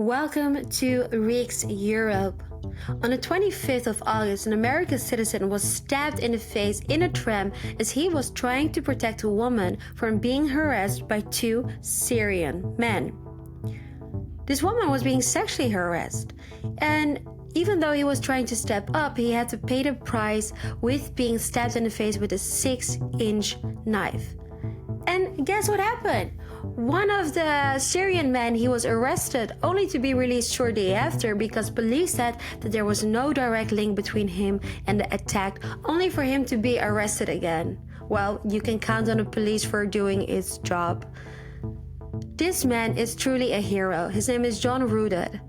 Welcome to Rick's Europe. On the 25th of August, an American citizen was stabbed in the face in a tram as he was trying to protect a woman from being harassed by two Syrian men. This woman was being sexually harassed, and even though he was trying to step up, he had to pay the price with being stabbed in the face with a 6-inch knife. And guess what happened? One of the Syrian men, he was arrested only to be released shortly after because police said that there was no direct link between him and the attack, only for him to be arrested again. Well, you can count on the police for doing its job. This man is truly a hero. His name is Rudat.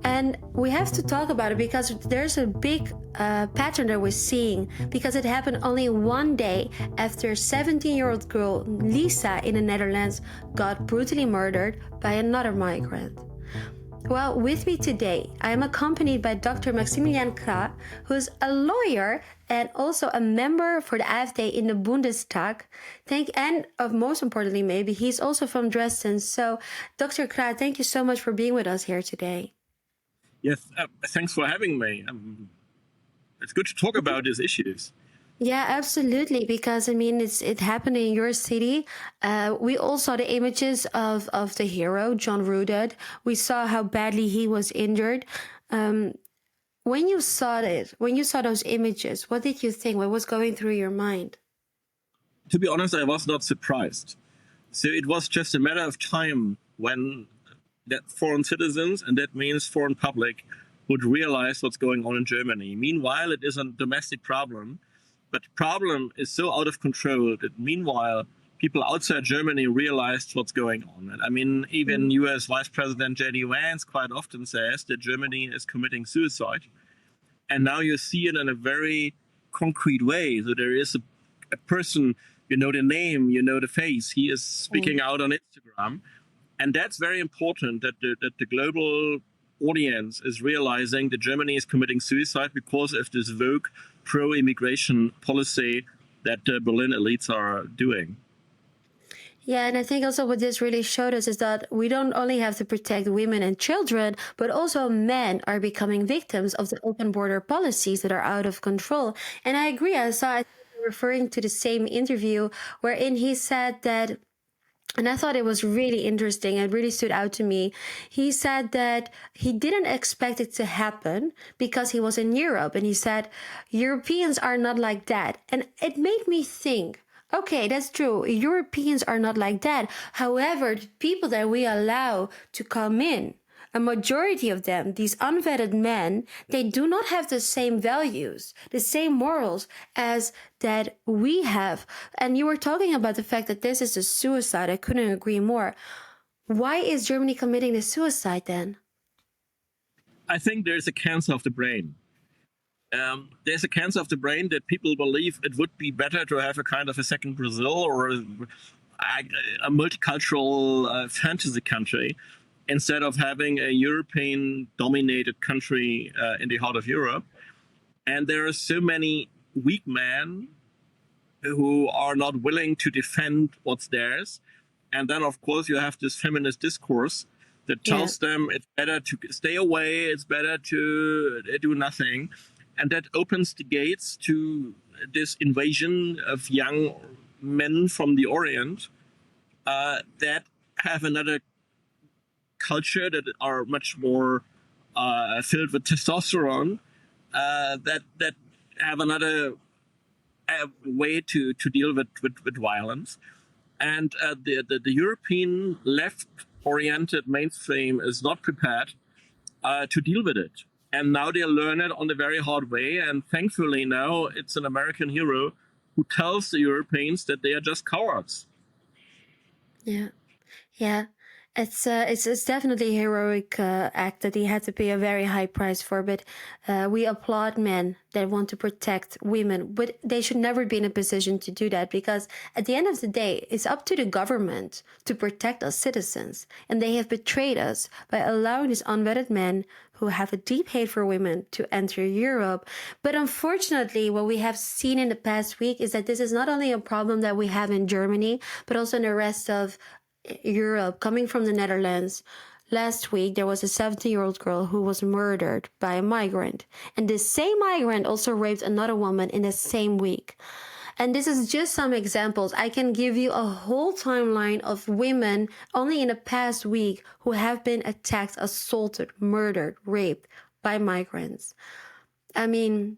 And we have to talk about it because there's a big pattern that we're seeing, because it happened only one day after 17-year-old girl Lisa in the Netherlands got brutally murdered by another migrant. Well, with me today, I am accompanied by Dr. Maximillian Krah, who's a lawyer and also a member for the AfD in the Bundestag. And most importantly, maybe, he's also from Dresden. So, Dr. Krah, thank you so much for being with us here today. Yes, thanks for having me. It's good to talk about these issues. Yeah, absolutely. Because I mean, it happened in your city. We all saw the images of the hero, Rudat. We saw how badly he was injured. When you saw those images, what did you think? What was going through your mind? To be honest, I was not surprised. So it was just a matter of time when that foreign citizens, and that means foreign public, would realize what's going on in Germany. Meanwhile, it is a domestic problem, but the problem is so out of control that meanwhile, people outside Germany realized what's going on. And I mean, even US Vice President J.D. Vance quite often says that Germany is committing suicide. And now you see it in a very concrete way. So there is a person, you know the name, you know the face, he is speaking out on Instagram. And that's very important, that the global audience is realizing that Germany is committing suicide because of this vogue pro-immigration policy that Berlin elites are doing. Yeah, and I think also what this really showed us is that we don't only have to protect women and children, but also men are becoming victims of the open border policies that are out of control. And I agree. I saw referring to the same interview wherein he said that, and I thought it was really interesting. It really stood out to me. He said that he didn't expect it to happen because he was in Europe. And he said, Europeans are not like that. And it made me think, okay, that's true. Europeans are not like that. However, the people that we allow to come in, a majority of them, these unvetted men, they do not have the same values, the same morals as that we have. And you were talking about the fact that this is a suicide. I couldn't agree more. Why is Germany committing the suicide then? I think there's a cancer of the brain. There's a cancer of the brain that people believe it would be better to have a kind of a second Brazil or a multicultural fantasy country, instead of having a European-dominated country in the heart of Europe. And there are so many weak men who are not willing to defend what's theirs. And then, of course, you have this feminist discourse that tells them it's better to stay away, it's better to do nothing. And that opens the gates to this invasion of young men from the Orient that have another culture, that are much more filled with testosterone, that have another way to deal with violence. And the European left-oriented mainstream is not prepared to deal with it. And now they learn it on the very hard way. And thankfully now it's an American hero who tells the Europeans that they are just cowards. Yeah. It's definitely a heroic act that he had to pay a very high price for. But we applaud men that want to protect women, but they should never be in a position to do that, because at the end of the day, it's up to the government to protect us citizens, and they have betrayed us by allowing these unvetted men who have a deep hate for women to enter Europe. But unfortunately, what we have seen in the past week is that this is not only a problem that we have in Germany, but also in the rest of Europe, coming from the Netherlands. Last week, there was a 17-year-old girl who was murdered by a migrant. And this same migrant also raped another woman in the same week. And this is just some examples. I can give you a whole timeline of women only in the past week who have been attacked, assaulted, murdered, raped by migrants. I mean,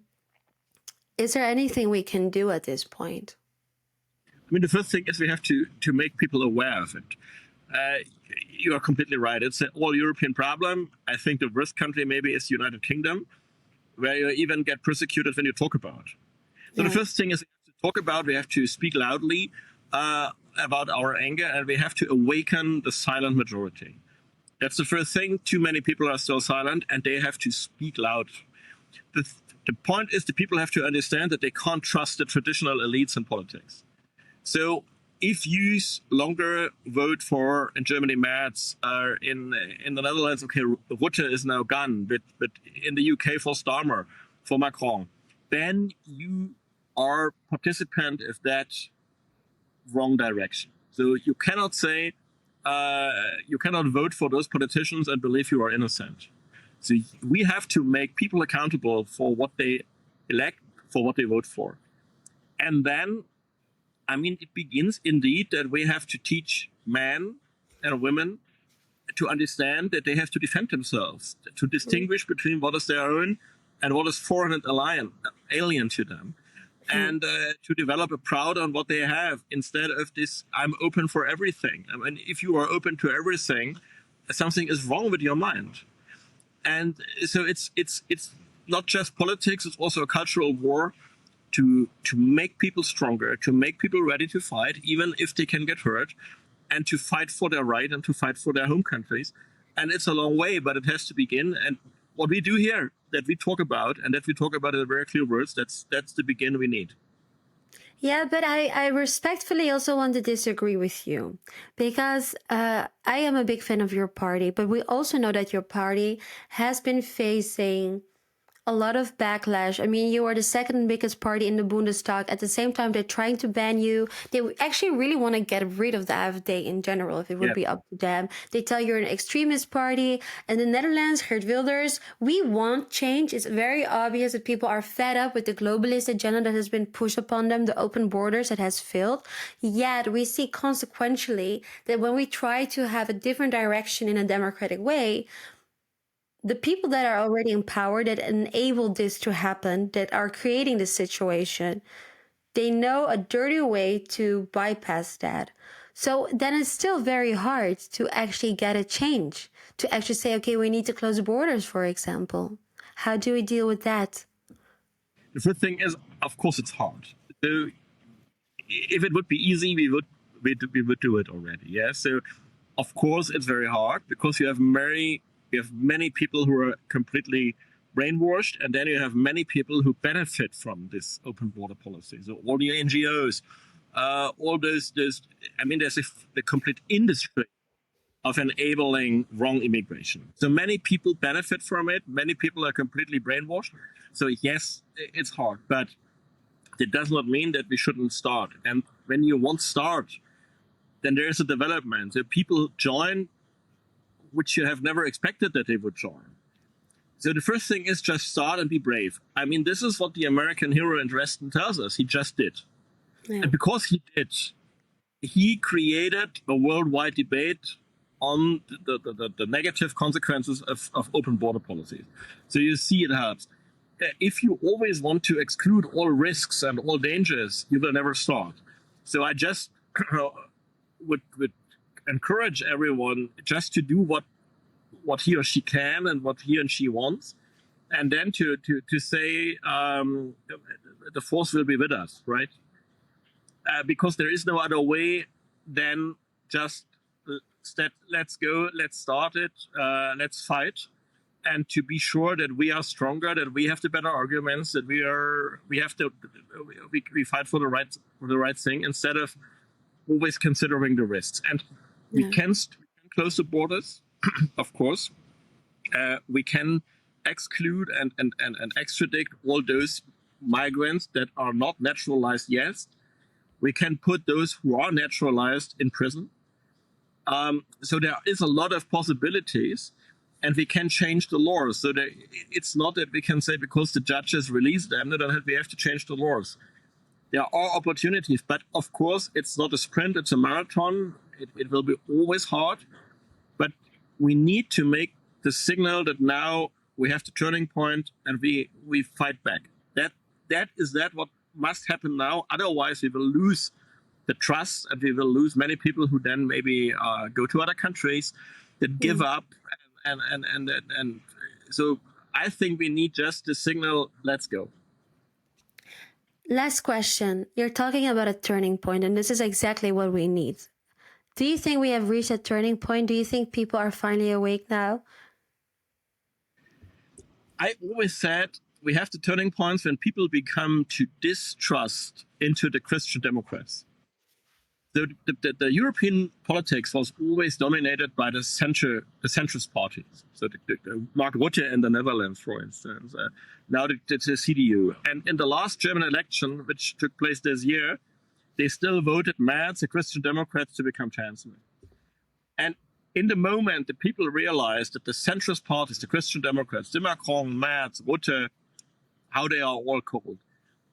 is there anything we can do at this point? I mean, the first thing is we have to make people aware of it. You are completely right. It's an all-European problem. I think the worst country maybe is the United Kingdom, where you even get persecuted when you talk about. So the first thing is we have to talk about, we have to speak loudly about our anger, and we have to awaken the silent majority. That's the first thing. Too many people are still silent, and they have to speak loud. The point is the people have to understand that they can't trust the traditional elites in politics. So if you longer vote for, in Germany, Merz, in the Netherlands, okay, Rutte is now gone, but in the UK for Starmer, for Macron, then you are participant of that wrong direction. So you cannot say, you cannot vote for those politicians and believe you are innocent. So we have to make people accountable for what they elect, for what they vote for. And then, I mean, it begins indeed that we have to teach men and women to understand that they have to defend themselves, to distinguish between what is their own and what is foreign and alien to them, and to develop a proud on what they have instead of this, I'm open for everything. I mean, if you are open to everything, something is wrong with your mind. And so it's not just politics, it's also a cultural war to make people stronger, to make people ready to fight, even if they can get hurt, and to fight for their right and to fight for their home countries. And it's a long way, but it has to begin. And what we do here, that we talk about, and that we talk about in very clear words, that's the begin we need. Yeah, but I respectfully also want to disagree with you because I am a big fan of your party, but we also know that your party has been facing a lot of backlash. I mean, you are the second biggest party in the Bundestag. At the same time, they're trying to ban you. They actually really want to get rid of the AfD in general, if it would be up to them. They tell you're an extremist party. In the Netherlands, Geert Wilders, we want change. It's very obvious that people are fed up with the globalist agenda that has been pushed upon them, the open borders that has failed. Yet we see consequentially that when we try to have a different direction in a democratic way, the people that are already in power, that enable this to happen, that are creating this situation, they know a dirty way to bypass that. So then it's still very hard to actually get a change, to actually say, okay, we need to close the borders, for example. How do we deal with that? The first thing is, of course, it's hard. So if it would be easy, we would do it already. Yeah. So of course it's very hard because you have many people who are completely brainwashed, and then you have many people who benefit from this open border policy. So all the NGOs, all those. I mean, there's the complete industry of enabling wrong immigration. So many people benefit from it. Many people are completely brainwashed. So yes, it's hard, but it does not mean that we shouldn't start. And when you want to start, then there is a development. So people join which you have never expected that they would join. So the first thing is just start and be brave. I mean, this is what the American hero in Dresden tells us. He just did. Yeah. And because he did, he created a worldwide debate on the negative consequences of open border policies. So you see it helps. If you always want to exclude all risks and all dangers, you will never start. So I just would encourage everyone just to do what he or she can and what he and she wants, and then to say the force will be with us, right? Because there is no other way than just let's go, let's start it, let's fight, and to be sure that we are stronger, that we have the better arguments, that we fight for the right thing instead of always considering the risks. And we can close the borders, of course. We can exclude and extradite all those migrants that are not naturalized yet. We can put those who are naturalized in prison. So there is a lot of possibilities, and we can change the laws. So it's not that we can say because the judges release them, that we have to change the laws. There are opportunities, but of course it's not a sprint, it's a marathon. It will be always hard, but we need to make the signal that now we have the turning point and we fight back. That is what must happen now. Otherwise we will lose the trust, and we will lose many people who then maybe go to other countries that give up. And so I think we need just the signal, let's go. Last question. You're talking about a turning point, and this is exactly what we need. Do you think we have reached a turning point? Do you think people are finally awake now? I always said we have the turning points when people become to distrust into the Christian Democrats. The European politics was always dominated by the centrist parties. So the Mark Rutte in the Netherlands, for instance. Now the CDU. And in the last German election, which took place this year, they still voted Merz, the Christian Democrats, to become chancellor. And in the moment, the people realized that the centrist parties, the Christian Democrats, the Macron, Merz, Rutte, how they are all called,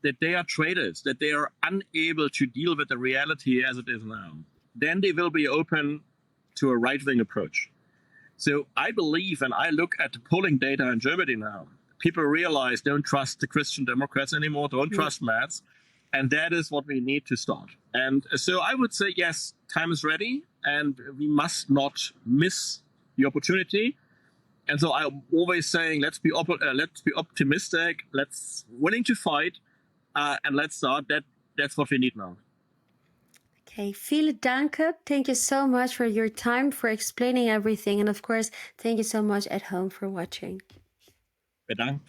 that they are traitors, that they are unable to deal with the reality as it is now. Then they will be open to a right-wing approach. So I believe, and I look at the polling data in Germany now, people realize don't trust the Christian Democrats anymore, don't trust Merz, and that is what we need to start. And so I would say, yes, time is ready, and we must not miss the opportunity. And so I'm always saying, let's be optimistic, let's willing to fight, and let's start. That's what we need now. Okay, vielen Dank. Thank you so much for your time, for explaining everything. And of course, thank you so much at home for watching. Bedankt.